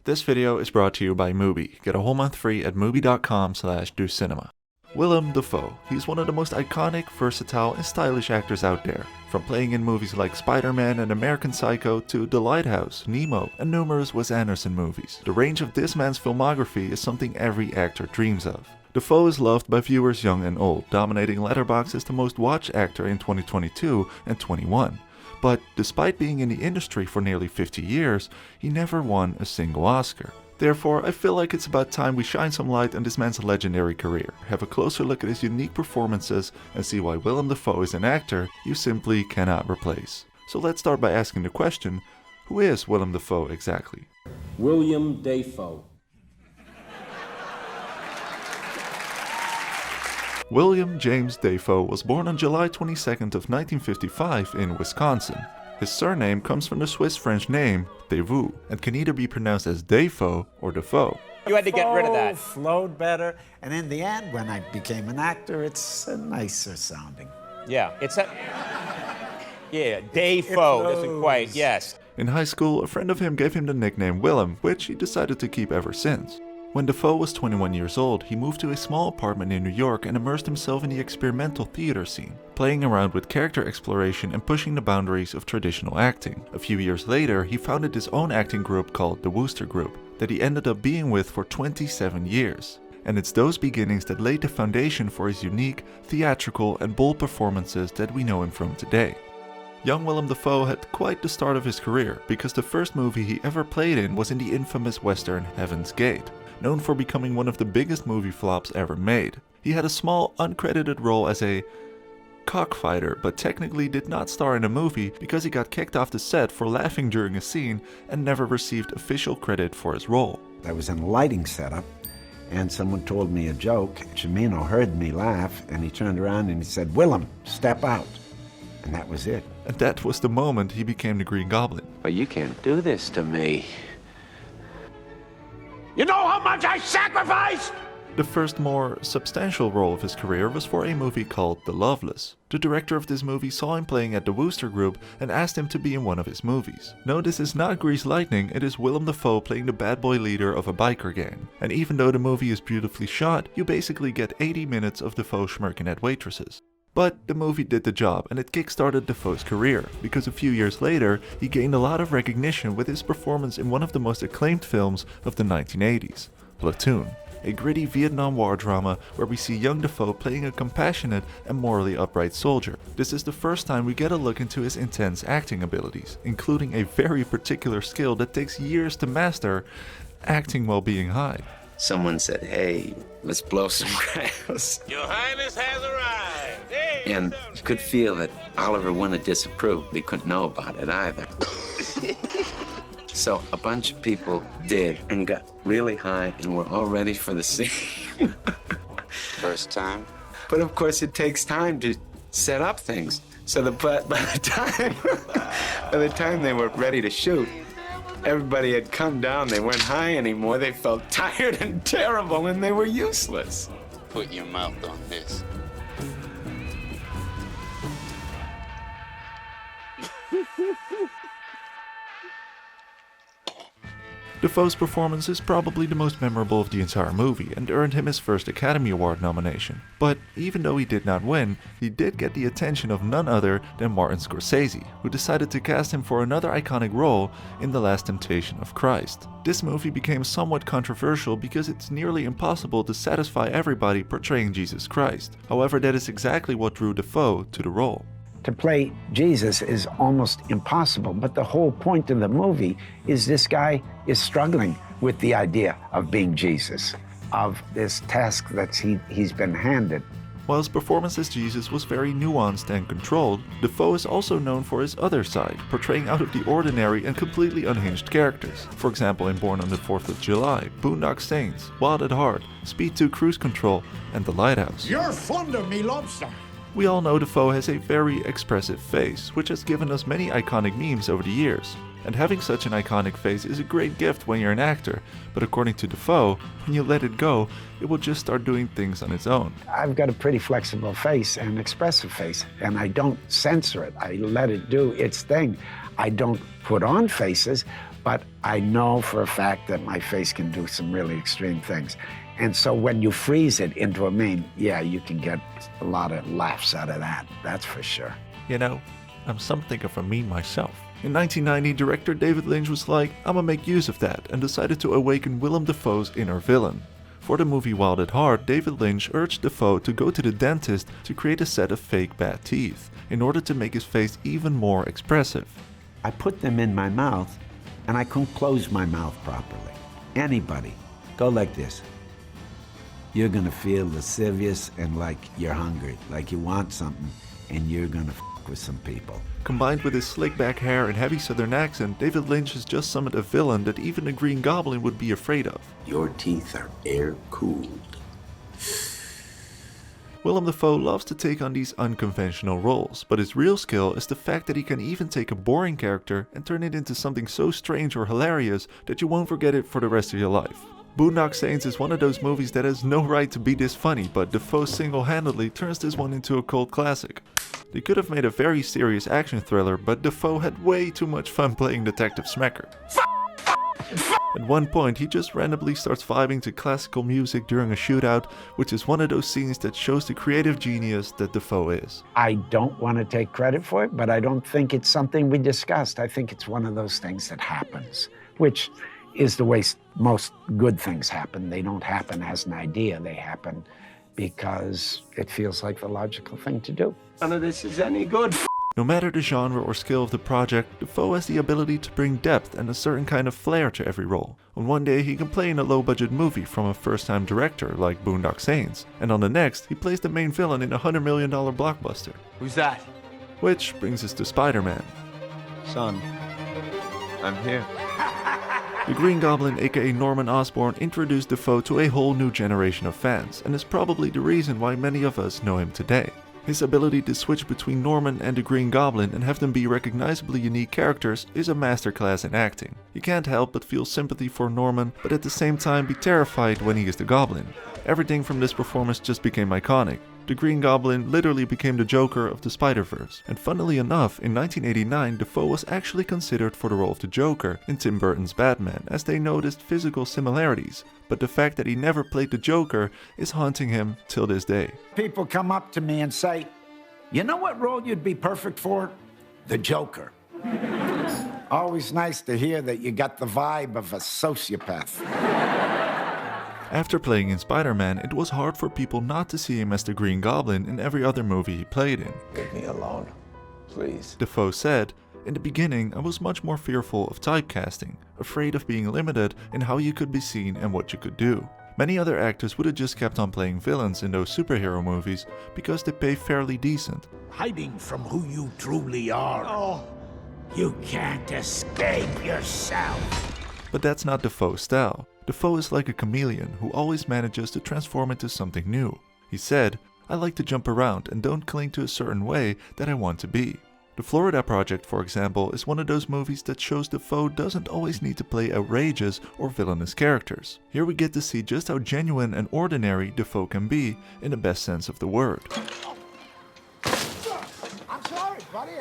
This video is brought to you by Mubi. Get a whole month free at mubi.com/docinema. Willem Dafoe. He's one of the most iconic, versatile, and stylish actors out there. From playing in movies like Spider-Man and American Psycho to The Lighthouse, Nemo, and numerous Wes Anderson movies. The range of this man's filmography is something every actor dreams of. Dafoe is loved by viewers young and old, dominating Letterboxd as the most watched actor in 2022 and 21. But despite being in the industry for nearly 50 years, he never won a single Oscar. Therefore, I feel like it's about time we shine some light on this man's legendary career, have a closer look at his unique performances, and see why Willem Dafoe is an actor you simply cannot replace. So let's start by asking the question, who is Willem Dafoe exactly? Willem Dafoe. William James Dafoe was born on July 22nd of 1955 in Wisconsin. His surname comes from the Swiss-French name Devoux and can either be pronounced as Dafoe or Dafoe. You had to get rid of that. Flowed better, and in the end, when I became an actor, it's nicer sounding. Yeah, it's a... Yeah, Dafoe doesn't quite, yes. In high school, a friend of him gave him the nickname Willem, which he decided to keep ever since. When Dafoe was 21 years old, he moved to a small apartment in New York and immersed himself in the experimental theater scene, playing around with character exploration and pushing the boundaries of traditional acting. A few years later, he founded his own acting group called the Wooster Group, that he ended up being with for 27 years. And it's those beginnings that laid the foundation for his unique, theatrical and bold performances that we know him from today. Young Willem Dafoe had quite the start of his career, because the first movie he ever played in was in the infamous western Heaven's Gate, known for becoming one of the biggest movie flops ever made. He had a small, uncredited role as a cockfighter, but technically did not star in a movie because he got kicked off the set for laughing during a scene and never received official credit for his role. I was in a lighting setup, and someone told me a joke. Cimino heard me laugh, and he turned around and he said, "Willem, step out." And that was it. And that was the moment he became the Green Goblin. But you can't do this to me. You know how much I sacrificed? The first more substantial role of his career was for a movie called The Loveless. The director of this movie saw him playing at the Wooster Group and asked him to be in one of his movies. No, this is not Grease Lightning, it is Willem Dafoe playing the bad boy leader of a biker gang. And even though the movie is beautifully shot, you basically get 80 minutes of Dafoe smirking at waitresses. But the movie did the job, and it kickstarted Dafoe's career, because a few years later, he gained a lot of recognition with his performance in one of the most acclaimed films of the 1980s, Platoon, a gritty Vietnam War drama where we see young Dafoe playing a compassionate and morally upright soldier. This is the first time we get a look into his intense acting abilities, including a very particular skill that takes years to master, acting while being high. Someone said, "Hey, let's blow some grass." Your Highness has arrived. Hey, And you could feel that Oliver wouldn't disapprove. He couldn't know about it either. So a bunch of people did and got really high and were all ready for the scene. First time? But of course it takes time to set up things. So by the time they were ready to shoot, everybody had come down. They weren't high anymore. They felt tired and terrible, and they were useless. Put your mouth on this. Dafoe's performance is probably the most memorable of the entire movie and earned him his first Academy Award nomination. But even though he did not win, he did get the attention of none other than Martin Scorsese, who decided to cast him for another iconic role in The Last Temptation of Christ. This movie became somewhat controversial because it's nearly impossible to satisfy everybody portraying Jesus Christ. However, that is exactly what drew Dafoe to the role. To play Jesus is almost impossible, but the whole point of the movie is this guy is struggling with the idea of being Jesus, of this task that he's been handed. While his performance as Jesus was very nuanced and controlled, Dafoe is also known for his other side, portraying out of the ordinary and completely unhinged characters. For example, in Born on the 4th of July, Boondock Saints, Wild at Heart, Speed 2 Cruise Control, and The Lighthouse. You're fond of me, lobster. We all know Dafoe has a very expressive face, which has given us many iconic memes over the years. And having such an iconic face is a great gift when you're an actor, but according to Dafoe, when you let it go, it will just start doing things on its own. I've got a pretty flexible face and expressive face, and I don't censor it. I let it do its thing. I don't put on faces, but I know for a fact that my face can do some really extreme things. And so when you freeze it into a meme, yeah, you can get a lot of laughs out of that. That's for sure. You know, I'm something of a meme myself. In 1990, director David Lynch was like, I'm gonna make use of that, and decided to awaken Willem Dafoe's inner villain. For the movie Wild at Heart, David Lynch urged Dafoe to go to the dentist to create a set of fake bad teeth, in order to make his face even more expressive. I put them in my mouth, and I couldn't close my mouth properly. Anybody, go like this. You're gonna feel lascivious and like you're hungry, like you want something, and you're gonna f with some people. Combined with his slick back hair and heavy southern accent, David Lynch has just summoned a villain that even the Green Goblin would be afraid of. Your teeth are air-cooled. Willem Dafoe loves to take on these unconventional roles, but his real skill is the fact that he can even take a boring character and turn it into something so strange or hilarious that you won't forget it for the rest of your life. Boondock Saints is one of those movies that has no right to be this funny, but Dafoe single-handedly turns this one into a cult classic. They could have made a very serious action thriller, but Dafoe had way too much fun playing Detective Smacker. At one point, he just randomly starts vibing to classical music during a shootout, which is one of those scenes that shows the creative genius that Dafoe is. I don't want to take credit for it, but I don't think it's something we discussed. I think it's one of those things that happens, which is the way most good things happen. They don't happen as an idea, they happen because it feels like the logical thing to do. None of this is any good. No matter the genre or skill of the project, Dafoe has the ability to bring depth and a certain kind of flair to every role. On one day he can play in a low-budget movie from a first-time director like Boondock Saints, and on the next he plays the main villain in a $100 million blockbuster. Who's that? Which brings us to Spider-Man. Son, I'm here. The Green Goblin, aka Norman Osborn, introduced Dafoe to a whole new generation of fans, and is probably the reason why many of us know him today. His ability to switch between Norman and the Green Goblin and have them be recognizably unique characters is a masterclass in acting. You can't help but feel sympathy for Norman, but at the same time be terrified when he is the Goblin. Everything from this performance just became iconic. The Green Goblin literally became the Joker of the Spider-Verse, and funnily enough, in 1989 Dafoe was actually considered for the role of the Joker in Tim Burton's Batman, as they noticed physical similarities, but the fact that he never played the Joker is haunting him till this day. People come up to me and say, you know what role you'd be perfect for? The Joker. Always nice to hear that you got the vibe of a sociopath. After playing in Spider-Man, it was hard for people not to see him as the Green Goblin in every other movie he played in. Leave me alone, please. Dafoe said, in the beginning I was much more fearful of typecasting, afraid of being limited in how you could be seen and what you could do. Many other actors would have just kept on playing villains in those superhero movies because they pay fairly decent. Hiding from who you truly are. Oh, you can't escape yourself. But that's not Dafoe's style. Dafoe is like a chameleon who always manages to transform into something new. He said, I like to jump around and don't cling to a certain way that I want to be. The Florida Project, for example, is one of those movies that shows Dafoe doesn't always need to play outrageous or villainous characters. Here we get to see just how genuine and ordinary Dafoe can be in the best sense of the word. I'm sorry, buddy.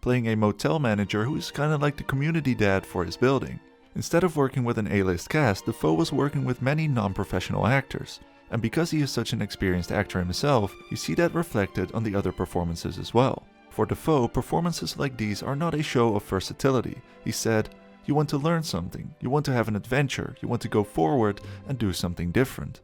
Playing a motel manager who is kinda like the community dad for his building. Instead of working with an A-list cast, Dafoe was working with many non-professional actors. And because he is such an experienced actor himself, you see that reflected on the other performances as well. For Dafoe, performances like these are not a show of versatility. He said, you want to learn something, you want to have an adventure, you want to go forward and do something different.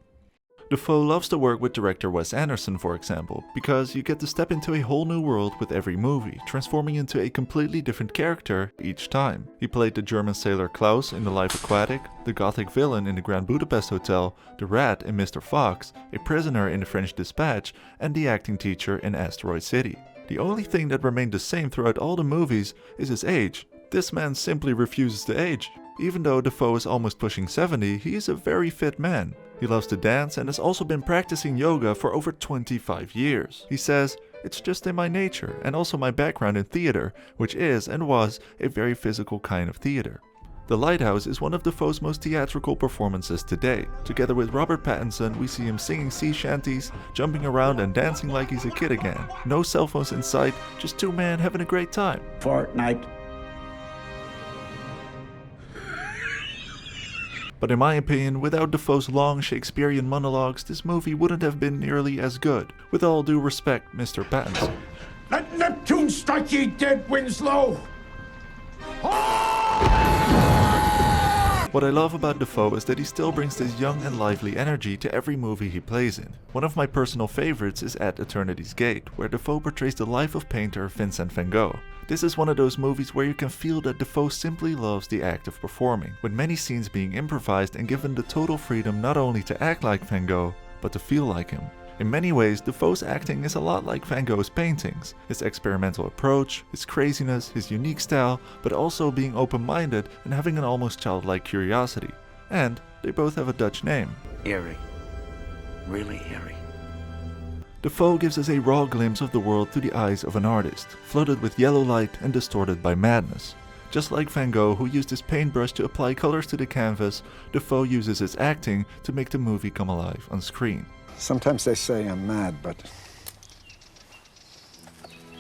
Dafoe loves to work with director Wes Anderson, for example, because you get to step into a whole new world with every movie, transforming into a completely different character each time. He played the German sailor Klaus in The Life Aquatic, the gothic villain in the Grand Budapest Hotel, the rat in Mr. Fox, a prisoner in The French Dispatch, and the acting teacher in Asteroid City. The only thing that remained the same throughout all the movies is his age. This man simply refuses to age. Even though Dafoe is almost pushing 70, he is a very fit man. He loves to dance and has also been practicing yoga for over 25 years. He says, it's just in my nature and also my background in theater, which is and was a very physical kind of theater. The Lighthouse is one of Dafoe's most theatrical performances today. Together with Robert Pattinson, we see him singing sea shanties, jumping around and dancing like he's a kid again. No cell phones in sight, just two men having a great time. Fortnite. But in my opinion, without Dafoe's long Shakespearean monologues, this movie wouldn't have been nearly as good. With all due respect, Mr. Pattinson. Let Neptune strike ye dead, Winslow! What I love about Dafoe is that he still brings this young and lively energy to every movie he plays in. One of my personal favorites is At Eternity's Gate, where Dafoe portrays the life of painter Vincent van Gogh. This is one of those movies where you can feel that Dafoe simply loves the act of performing, with many scenes being improvised and given the total freedom not only to act like Van Gogh, but to feel like him. In many ways, Dafoe's acting is a lot like Van Gogh's paintings. His experimental approach, his craziness, his unique style, but also being open-minded and having an almost childlike curiosity. And they both have a Dutch name. Eerie. Really eerie. Dafoe gives us a raw glimpse of the world through the eyes of an artist, flooded with yellow light and distorted by madness. Just like Van Gogh, who used his paintbrush to apply colors to the canvas, Dafoe uses his acting to make the movie come alive on screen. Sometimes they say I'm mad, but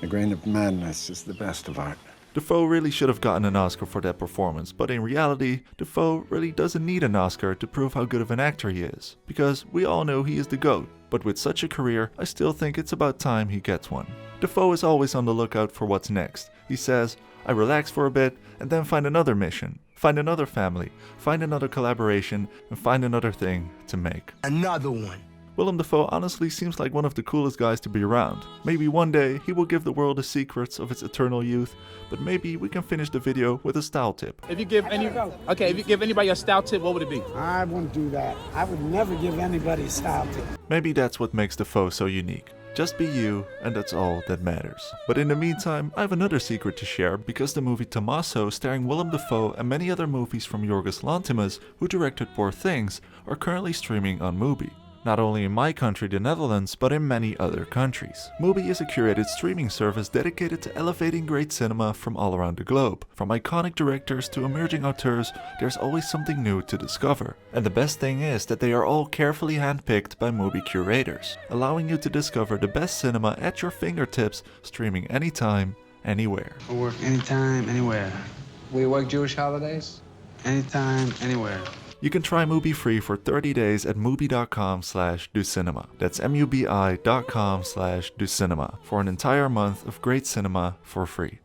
a grain of madness is the best of art. Dafoe really should have gotten an Oscar for that performance, but in reality, Dafoe really doesn't need an Oscar to prove how good of an actor he is, because we all know he is the GOAT. But with such a career, I still think it's about time he gets one. Dafoe is always on the lookout for what's next. He says, I relax for a bit and then find another mission, find another family, find another collaboration, and find another thing to make. Another one. Willem Dafoe honestly seems like one of the coolest guys to be around. Maybe one day he will give the world the secrets of its eternal youth, but maybe we can finish the video with a style tip. If you give anybody a style tip, what would it be? I wouldn't do that. I would never give anybody a style tip. Maybe that's what makes Dafoe so unique. Just be you, and that's all that matters. But in the meantime, I have another secret to share, because the movie Tommaso, starring Willem Dafoe and many other movies from Yorgos Lanthimos, who directed Poor Things, are currently streaming on Mubi. Not only in my country, the Netherlands, but in many other countries. Mubi is a curated streaming service dedicated to elevating great cinema from all around the globe. From iconic directors to emerging auteurs, there's always something new to discover. And the best thing is that they are all carefully handpicked by Mubi curators, allowing you to discover the best cinema at your fingertips, streaming anytime, anywhere. We work anytime, anywhere. We work Jewish holidays? Anytime, anywhere. You can try Mubi free for 30 days at mubi.com/docinema. That's mubi.com/docinema for an entire month of great cinema for free.